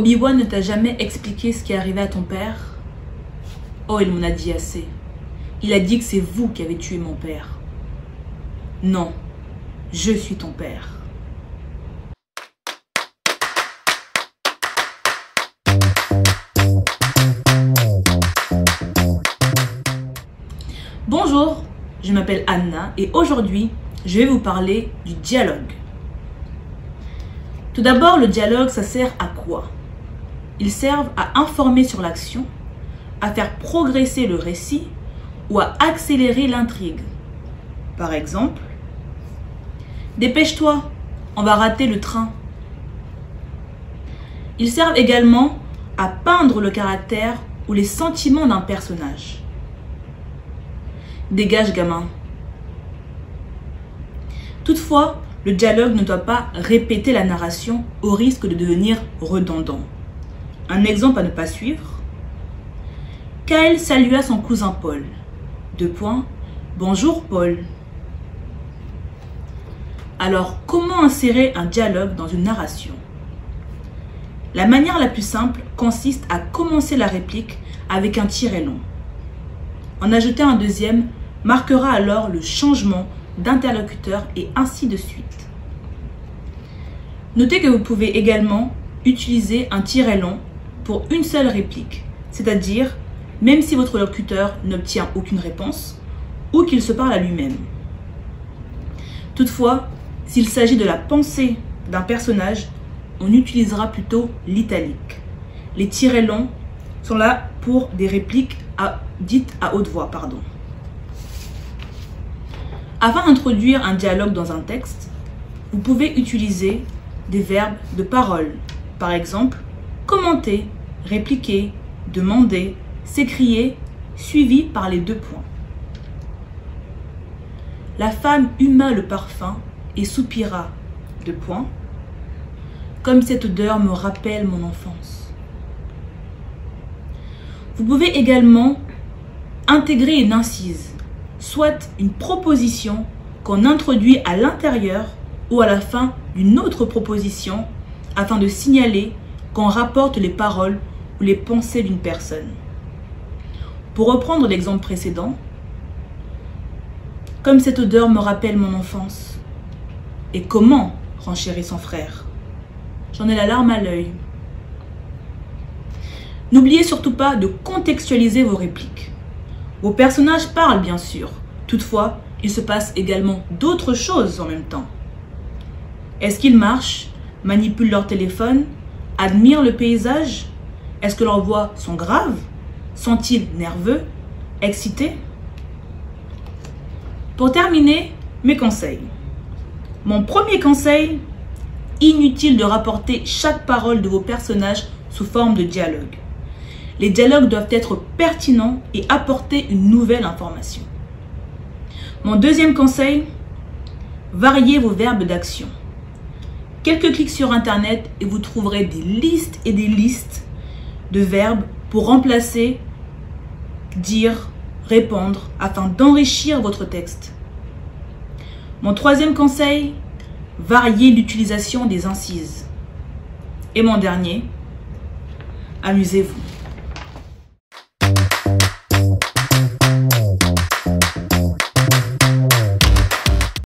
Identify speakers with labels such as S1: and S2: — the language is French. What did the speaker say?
S1: Obi-Wan ne t'a jamais expliqué ce qui est arrivé à ton père? Oh, il m'en a dit assez. Il a dit que c'est vous qui avez tué mon père. Non, je suis ton père. Bonjour, je m'appelle Anna et aujourd'hui, je vais vous parler du dialogue. Tout d'abord, le dialogue, ça sert à quoi? Ils servent à informer sur l'action, à faire progresser le récit ou à accélérer l'intrigue. Par exemple, dépêche-toi, on va rater le train. Ils servent également à peindre le caractère ou les sentiments d'un personnage. Dégage, gamin. Toutefois, le dialogue ne doit pas répéter la narration au risque de devenir redondant. Un exemple à ne pas suivre. Kael salua son cousin Paul. Bonjour Paul. Alors, comment insérer un dialogue dans une narration? La manière la plus simple consiste à commencer la réplique avec un tiret long. En ajouter un deuxième marquera alors le changement d'interlocuteur et ainsi de suite. Notez que vous pouvez également utiliser un tiret long pour une seule réplique, c'est-à-dire même si votre locuteur n'obtient aucune réponse ou qu'il se parle à lui-même. Toutefois, s'il s'agit de la pensée d'un personnage, on utilisera plutôt l'italique. Les tirets longs sont là pour des répliques dites à haute voix. Afin d'introduire un dialogue dans un texte, vous pouvez utiliser des verbes de parole. Par exemple, commenter, répliquer, demander, s'écrier, suivi par les deux points. La femme huma le parfum et soupira, comme cette odeur me rappelle mon enfance. Vous pouvez également intégrer une incise, soit une proposition qu'on introduit à l'intérieur ou à la fin d'une autre proposition afin de signaler qu'on rapporte les paroles ou les pensées d'une personne. Pour reprendre l'exemple précédent, comme cette odeur me rappelle mon enfance. Et comment renchérit son frère? J'en ai la larme à l'œil. N'oubliez surtout pas de contextualiser vos répliques. Vos personnages parlent bien sûr, toutefois, il se passe également d'autres choses en même temps. Est-ce qu'ils marchent, manipulent leur téléphone, admirent le paysage? Est-ce que leurs voix sont graves? Sont-ils nerveux, excités? Pour terminer, mes conseils. Mon premier conseil, inutile de rapporter chaque parole de vos personnages sous forme de dialogue. Les dialogues doivent être pertinents et apporter une nouvelle information. Mon deuxième conseil, variez vos verbes d'action. Quelques clics sur Internet et vous trouverez des listes et des listes de verbes pour remplacer, dire, répondre afin d'enrichir votre texte. Mon troisième conseil, variez l'utilisation des incises. Et mon dernier, amusez-vous.